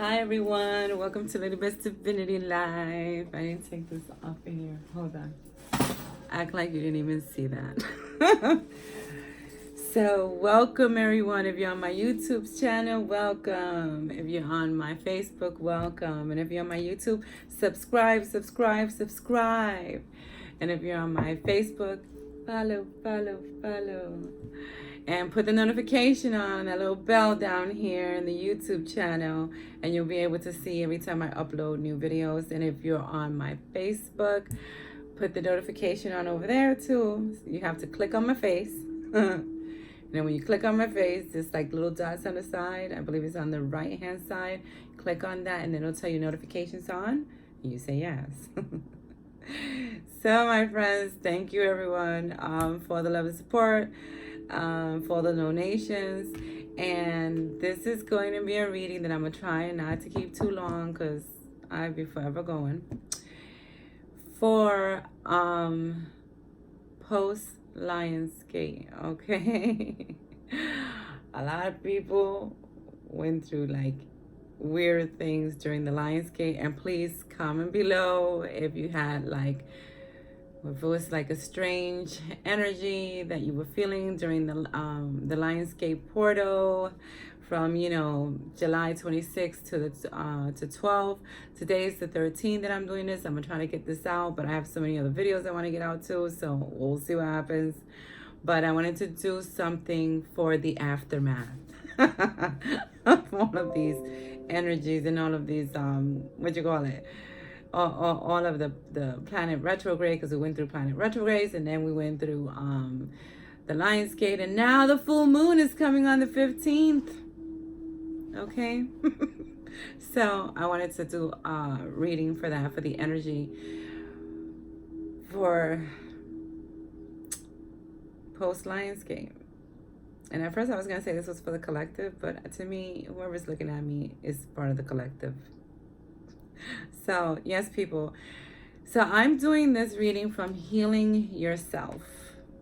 Hi everyone, welcome to Lilybets Divinity Live. I didn't take this off in here. Hold on. Act like you didn't even see that. So welcome everyone. If you're on my YouTube channel, welcome. If you're on my Facebook, welcome. And if you're on my YouTube, subscribe. And if you're on my Facebook, follow. And put the notification on, that little bell down here in the YouTube channel, and you'll be able to see every time I upload new videos. And if you're on my Facebook, put the notification on over there too. You have to click on my face. And then when you click on my face, there's like little dots on the side. I believe it's on the right hand side. Click on that and then it'll tell you notifications on. And you say yes. So my friends, thank you everyone for the love and support, for the donations. And this is going to be a reading that I'm going to try not to keep too long because I'll be forever going. For post Lionsgate, okay? A lot of people went through like weird things during the Lionsgate, and please comment below if you had like, if it was like a strange energy that you were feeling during the Lionsgate portal from, you know, July 26th to the to 12th. Today is the 13th that I'm doing this. I'm gonna try to get this out, but I have so many other videos I want to get out too, so we'll see what happens. But I wanted to do something for the aftermath of all of these energies and all of these what you call it, all of the planet retrograde, because we went through planet retrogrades, and then we went through the Lionsgate, and now the full moon is coming on the 15th. Okay. So I wanted to do a reading for that, for the energy for post Lionsgate. And at first I was going to say this was for the collective, but to me, whoever's looking at me is part of the collective. So yes, people. So I'm doing this reading from Healing Yourself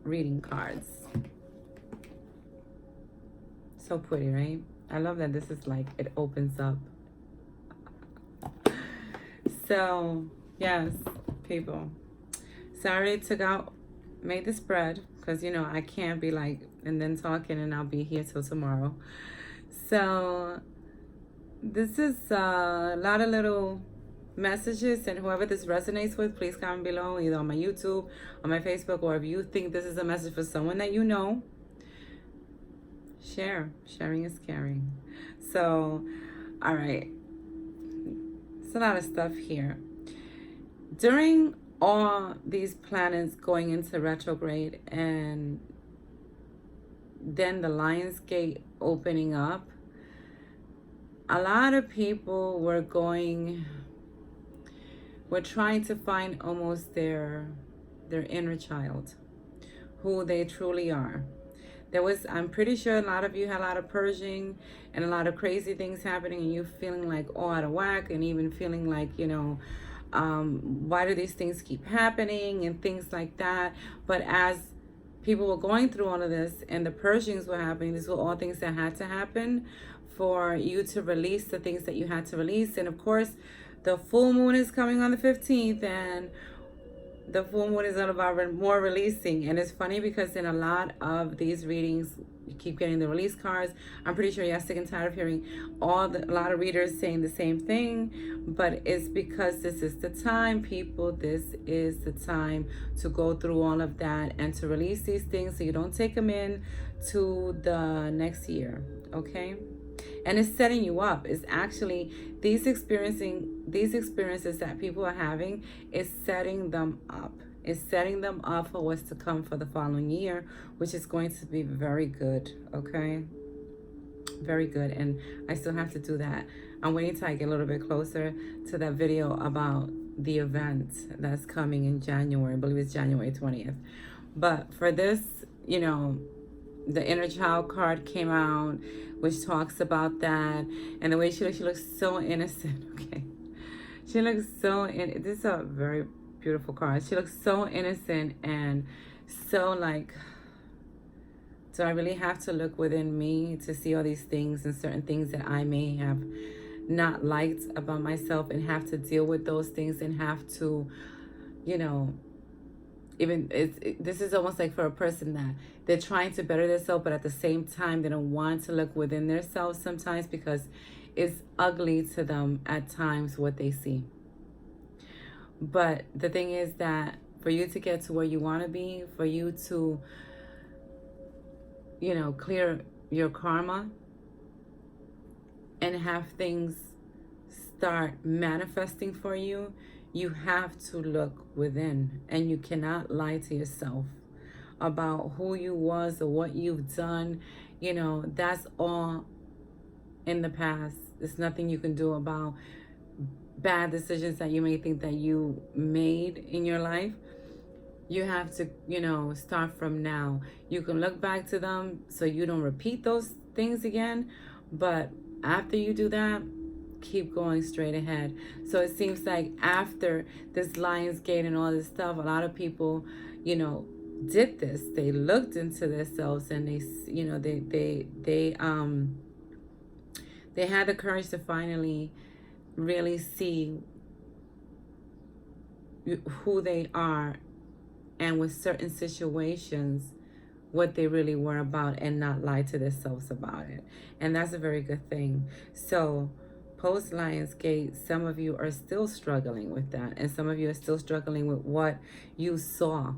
reading cards. So pretty, right? I love that this is like, it opens up. So yes, people. So I already took out, made the spread, because you know I can't be like and then talking and I'll be here till tomorrow. So this is a lot of little messages, and whoever this resonates with, please comment below, either on my YouTube, on my Facebook, or if you think this is a message for someone that you know, share. Sharing is caring. So all right, it's a lot of stuff here. During all these planets going into retrograde and then the Lionsgate opening up, a lot of people were trying to find almost their inner child, who they truly are. I'm pretty sure a lot of you had a lot of purging and a lot of crazy things happening, and you feeling like all out of whack, and even feeling like, you know, why do these things keep happening and things like that. But as people were going through all of this and the purgings were happening, these were all things that had to happen for you to release the things that you had to release. And of course, the full moon is coming on the 15th, and the full moon is all about more releasing. And it's funny because in a lot of these readings, you keep getting the release cards. I'm pretty sure you're sick and tired of hearing a lot of readers saying the same thing, but it's because this is the time, people. This is the time to go through all of that and to release these things so you don't take them in to the next year, okay? And it's setting you up. It's actually these experiences that people are having is setting them up. It's setting them up for what's to come for the following year, which is going to be very good, okay? Very good. And I still have to do that. I'm waiting till I get a little bit closer to that video about the event that's coming in January. I believe it's January 20th. But for this, you know, the inner child card came out, which talks about that. And the way she looks so innocent, okay? She looks so, this is a very beautiful card. She looks so innocent and so like, do I really have to look within me to see all these things and certain things that I may have not liked about myself and have to deal with those things and have to, you know, even this is almost like for a person that they're trying to better themselves, but at the same time they don't want to look within themselves sometimes because it's ugly to them at times what they see. But the thing is that for you to get to where you want to be, for you to, you know, clear your karma and have things start manifesting for you, you have to look within, and you cannot lie to yourself about who you was or what you've done. You know, that's all in the past. There's nothing you can do about bad decisions that you may think that you made in your life. You have to, you know, start from now. You can look back to them so you don't repeat those things again, but after you do that, keep going straight ahead. So it seems like after this Lionsgate and all this stuff, a lot of people, you know, did this. They looked into themselves and they, you know, they had the courage to finally really see who they are, and with certain situations what they really were about, and not lie to themselves about it. And that's a very good thing. So post Lionsgate, some of you are still struggling with that, and some of you are still struggling with what you saw,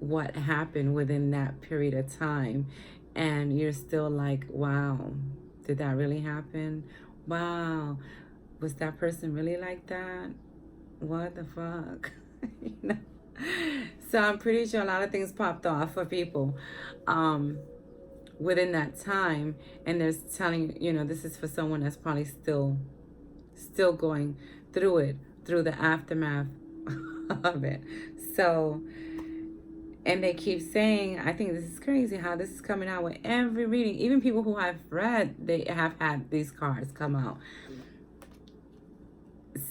what happened within that period of time, and you're still like, wow, did that really happen? Wow, was that person really like that? What the fuck? You know? So I'm pretty sure a lot of things popped off for people within that time, and there's telling, you know, this is for someone that's probably still going through it, through the aftermath of it. So, and they keep saying, I think this is crazy how this is coming out with every reading. Even people who I've read, they have had these cards come out.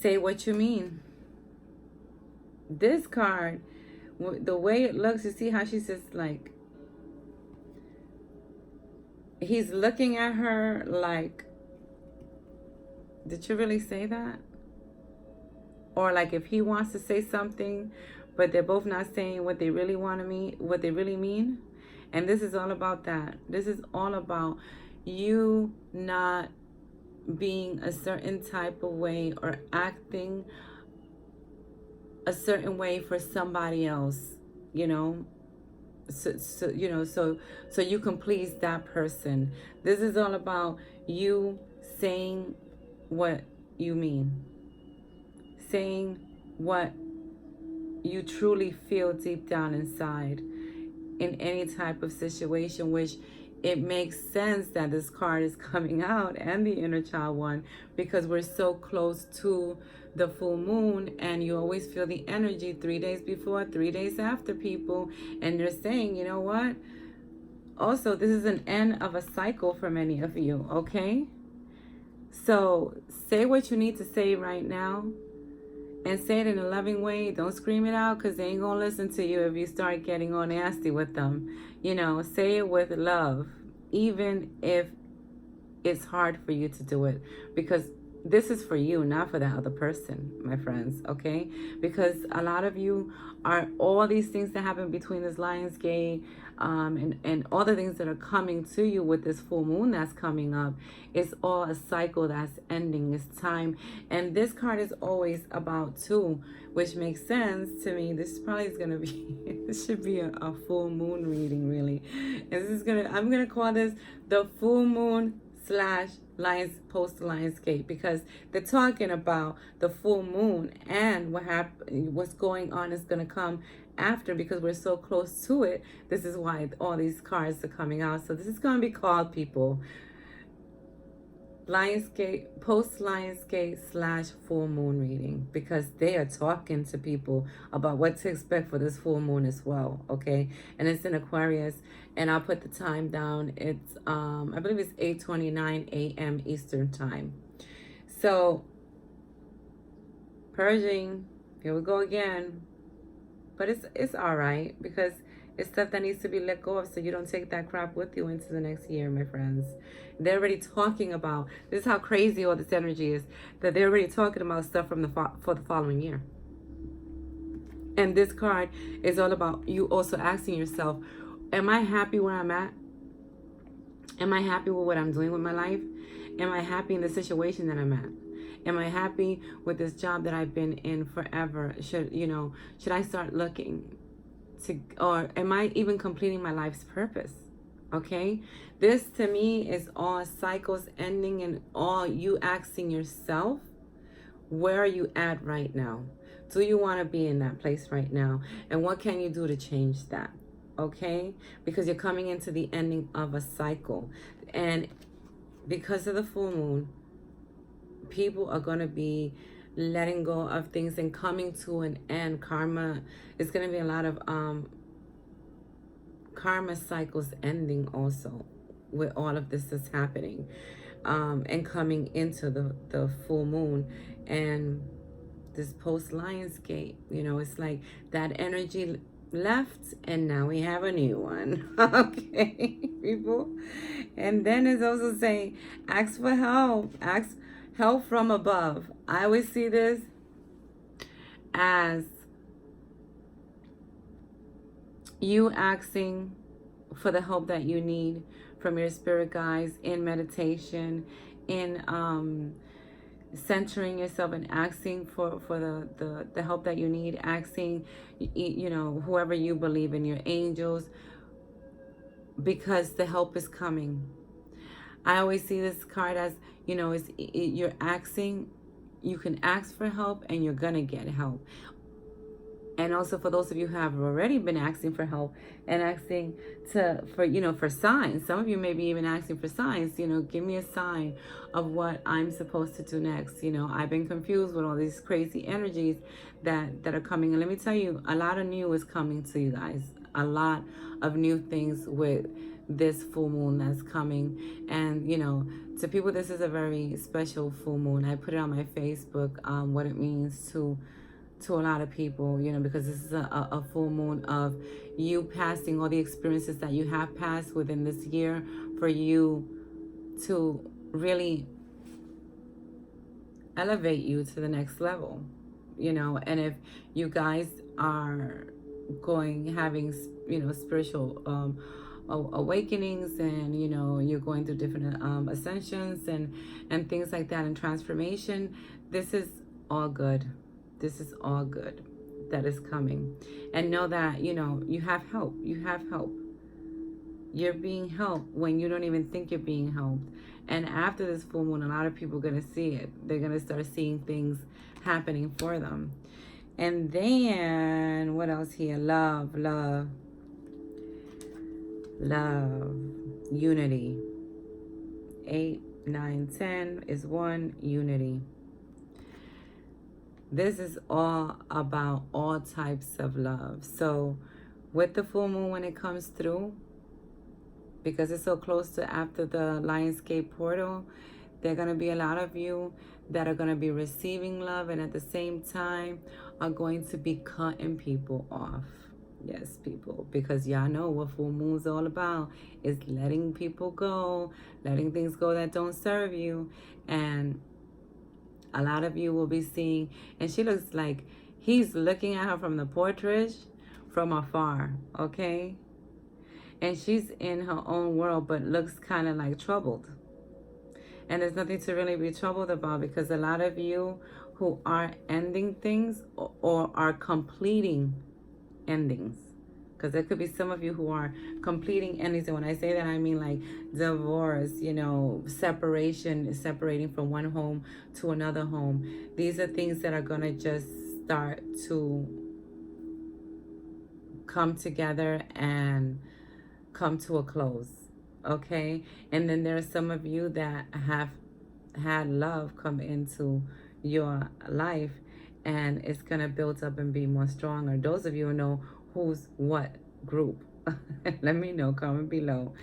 Say what you mean. This card, the way it looks, you see how she's just like, he's looking at her like, did you really say that? Or like if he wants to say something, but they're both not saying what they really want to mean, what they really mean. And this is all about that. This is all about you not being a certain type of way or acting a certain way for somebody else, you know. So you know, so you can please that person. This is all about you saying what you mean, saying what you truly feel deep down inside in any type of situation, which it makes sense that this card is coming out, and the inner child one, because we're so close to the full moon, and you always feel the energy 3 days before, 3 days after, people. And they're saying, you know what, also this is an end of a cycle for many of you, okay? So say what you need to say right now, and say it in a loving way. Don't scream it out, because they ain't gonna listen to you if you start getting all nasty with them. You know, say it with love, even if it's hard for you to do it, because this is for you, not for that other person, my friends, okay? Because a lot of you are, all these things that happen between this Lionsgate and all the things that are coming to you with this full moon that's coming up, it's all a cycle that's ending. It's time. And this card is always about two, which makes sense to me. This probably is going to be, this should be a full moon reading, really. And this is going to, I'm going to call this the full moon / post Lionsgate, because they're talking about the full moon and what's going on is going to come after, because we're so close to it. This is why all these cards are coming out. So this is going to be called, people, Lionsgate, post Lionsgate / full moon reading, because they are talking to people about what to expect for this full moon as well, okay? And it's in Aquarius, and I'll put the time down. It's I believe it's 8:29 a.m. Eastern time. So purging, here we go again. But it's all right, because It's stuff that needs to be let go of so you don't take that crap with you into the next year, my friends. They're already talking about, this is how crazy all this energy is, that they're already talking about stuff from for the following year. And this card is all about you also asking yourself, am I happy where I'm at? Am I happy with what I'm doing with my life? Am I happy in the situation that I'm at? Am I happy with this job that I've been in forever? Should I start looking to, or am I even completing my life's purpose? Okay, this to me is all cycles ending and all you asking yourself, where are you at right now? Do you want to be in that place right now? And what can you do to change that? Okay, because you're coming into the ending of a cycle, and because of the full moon, people are going to be letting go of things and coming to an end. Karma is going to be a lot of karma cycles ending also with all of this that's happening, and coming into the full moon and this post Lionsgate. It's like that energy left and now we have a new one. Okay, people. And then it's also saying ask for help, ask help from above. I always see this as you asking for the help that you need from your spirit guides in meditation, in centering yourself and asking for the help that you need, asking whoever you believe in, your angels, because the help is coming. I always see this card as you're asking, you can ask for help and you're gonna get help. And also for those of you who have already been asking for help and asking for signs. Some of you may be even asking for signs. Give me a sign of what I'm supposed to do next. I've been confused with all these crazy energies that are coming. And let me tell you, a lot of new is coming to you guys. A lot of new things with this full moon that's coming. And, to people, this is a very special full moon. I put it on my Facebook, what it means to a lot of people, because this is a full moon of you passing all the experiences that you have passed within this year, for you to really elevate you to the next level, and if you guys are having spiritual awakenings, and you're going through different ascensions and things like that, and transformation, this is all good. This is all good that is coming. And know that, you have help. You have help. You're being helped when you don't even think you're being helped. And after this full moon, a lot of people are going to see it. They're going to start seeing things happening for them. And then, what else here? Love. Unity. 8, 9, 10 is 1, unity. This is all about all types of love. So with the full moon, when it comes through, because it's so close to after the Lionsgate portal, there are going to be a lot of you that are going to be receiving love, and at the same time are going to be cutting people off. Yes, people, because y'all know what full moon's all about, is letting people go, letting things go that don't serve you. And a lot of you will be seeing, and she looks like he's looking at her from the portrait from afar, okay? And she's in her own world, but looks kind of like troubled. And there's nothing to really be troubled about, because a lot of you who are ending things or are completing endings, because there could be some of you who are completing endings. And when I say that, I mean like divorce, separation, separating from one home to another home. These are things that are going to just start to come together and come to a close, okay? And then there are some of you that have had love come into your life, and it's going to build up and be more stronger. Those of you who know who's what group, let me know, comment below.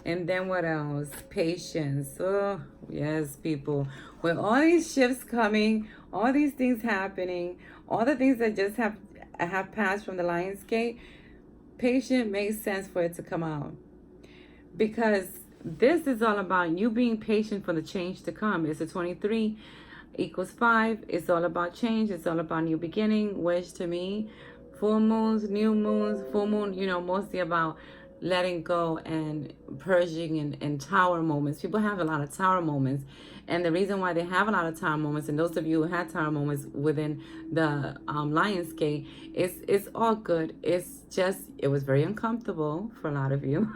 And then what else? Patience. Oh yes, people, with all these shifts coming, all these things happening, all the things that just have passed from the Lionsgate, patient makes sense for it to come out. Because this is all about you being patient for the change to come. It's a 23 equals 5. It's all about change. It's all about new beginning, which to me, full moons, new moons, full moon, mostly about letting go and purging and tower moments. People have a lot of tower moments. And the reason why they have a lot of tower moments, and those of you who had tower moments within the Lionsgate, it's all good. It's just, it was very uncomfortable for a lot of you.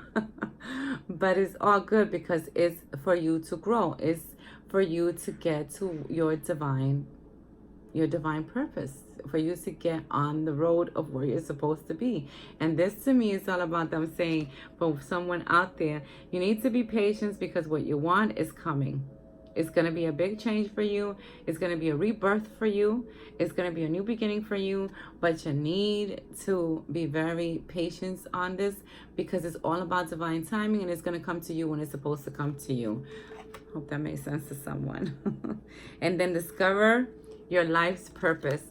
But it's all good because it's for you to grow. It's for you to get to your divine purpose, for you to get on the road of where you're supposed to be. And this to me is all about them saying, for someone out there, you need to be patient because what you want is coming. It's going to be a big change for you. It's going to be a rebirth for you. It's going to be a new beginning for you. But you need to be very patient on this because it's all about divine timing, and it's going to come to you when it's supposed to come to you. Hope that makes sense to someone. And then discover your life's purpose.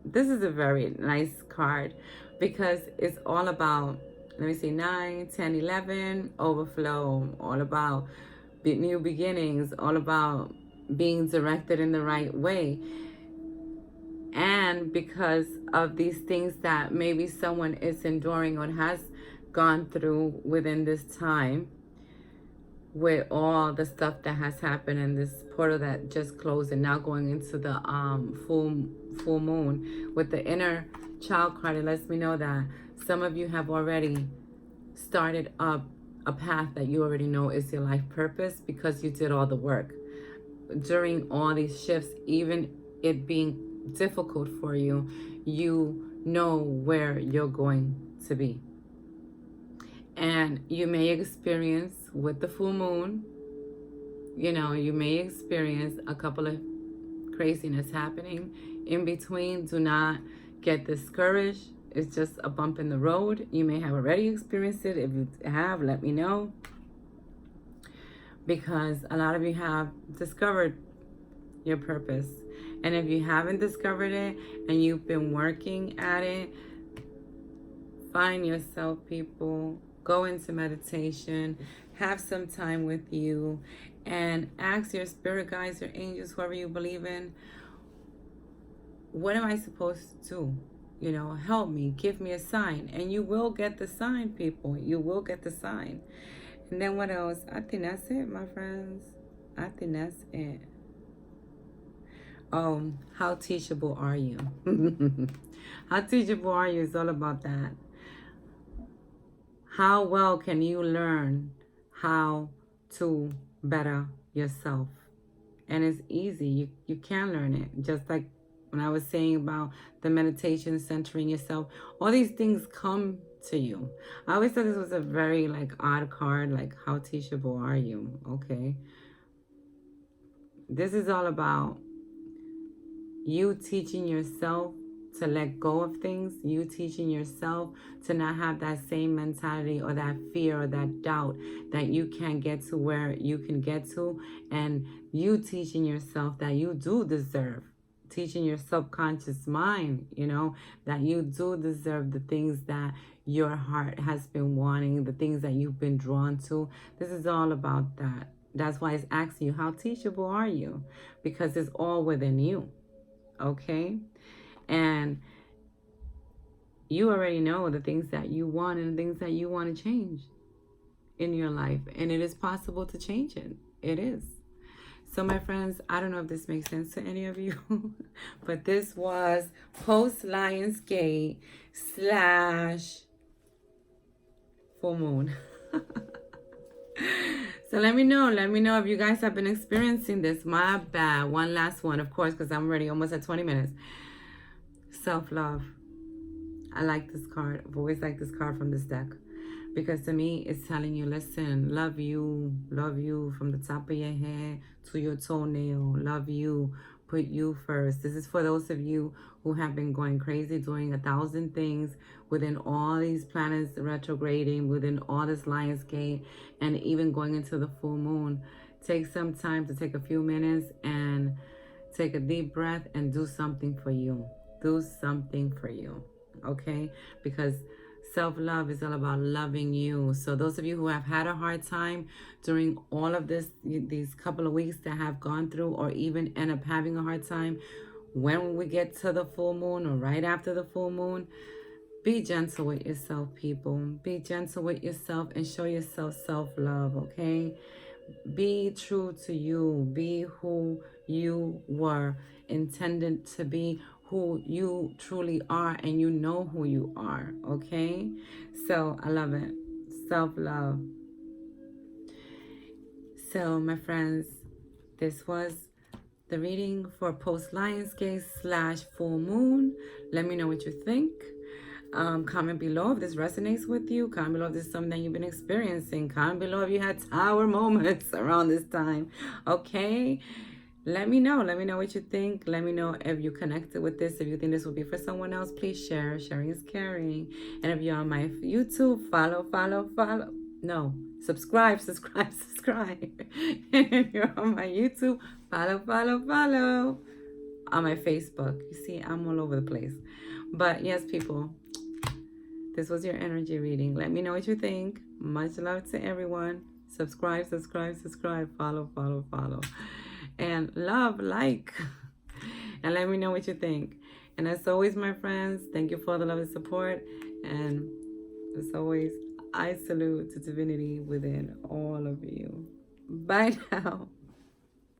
This is a very nice card because it's all about, let me see, 9, 10, 11, overflow, all about new beginnings, all about being directed in the right way. And because of these things that maybe someone is enduring or has gone through within this time, with all the stuff that has happened and this portal that just closed and now going into the full moon with the inner child card, it lets me know that some of you have already started up a path that you already know is your life purpose because you did all the work. During all these shifts, even it being difficult for you, you know where you're going to be. And you may experience with the full moon, you may experience a couple of craziness happening in between. Do not get discouraged. It's just a bump in the road. You may have already experienced it. If you have, let me know. Because a lot of you have discovered your purpose. And if you haven't discovered it and you've been working at it, find yourself, people. Go into meditation. Have some time with you. And ask your spirit guides, your angels, whoever you believe in, what am I supposed to do? Help me, give me a sign. And you will get the sign, people. You will get the sign. And then what else? I think that's it, my friends. I think that's it. How teachable are you? How teachable are you is all about that. How well can you learn how to better yourself? And it's easy. You can learn it. Just like when I was saying about the meditation, centering yourself, all these things come to you. I always thought this was a very odd card, how teachable are you? Okay. This is all about you teaching yourself to let go of things, you teaching yourself to not have that same mentality or that fear or that doubt that you can't get to where you can get to, and you teaching yourself that you do deserve, teaching your subconscious mind, that you do deserve the things that your heart has been wanting, the things that you've been drawn to. This is all about that. That's why it's asking you, how teachable are you? Because it's all within you, okay? And you already know the things that you want and the things that you want to change in your life. And it is possible to change it. It is. So my friends, I don't know if this makes sense to any of you, but this was post Lionsgate / full moon. So let me know if you guys have been experiencing this. My bad. One last one, of course, because I'm already almost at 20 minutes. Self-love. I like this card. I've always liked this card from this deck. Because to me, it's telling you, listen, love you from the top of your head to your toenail. Love you. Put you first. This is for those of you who have been going crazy, doing 1,000 things within all these planets retrograding, within all this Lionsgate, and even going into the full moon. Take some time to take a few minutes and take a deep breath and do something for you. Do something for you, okay? Because Self-love is all about loving you. So those of you who have had a hard time during all of these couple of weeks that have gone through, or even end up having a hard time, when we get to the full moon or right after the full moon, be gentle with yourself, people. Be gentle with yourself and show yourself self-love, okay? Be true to you. Be who you were intended to be, who you truly are, and you know who you are, okay? So I love it. Self-love. So, my friends, this was the reading for post Lionsgate / full moon. Let me know what you think. Comment below if this resonates with you. Comment below if this is something that you've been experiencing. Comment below if you had tower moments around this time. Okay? Let me know. Let me know what you think. Let me know if you connected with this. If you think this will be for someone else, please share. Sharing is caring. And if you're on my YouTube, follow. No, subscribe. And if you're on my YouTube, follow. On my Facebook. You see, I'm all over the place. But yes, people, this was your energy reading. Let me know what you think. Much love to everyone. Subscribe. Follow. And love, like. And let me know what you think. And as always, my friends, thank you for the love and support. And as always, I salute to divinity within all of you. Bye now.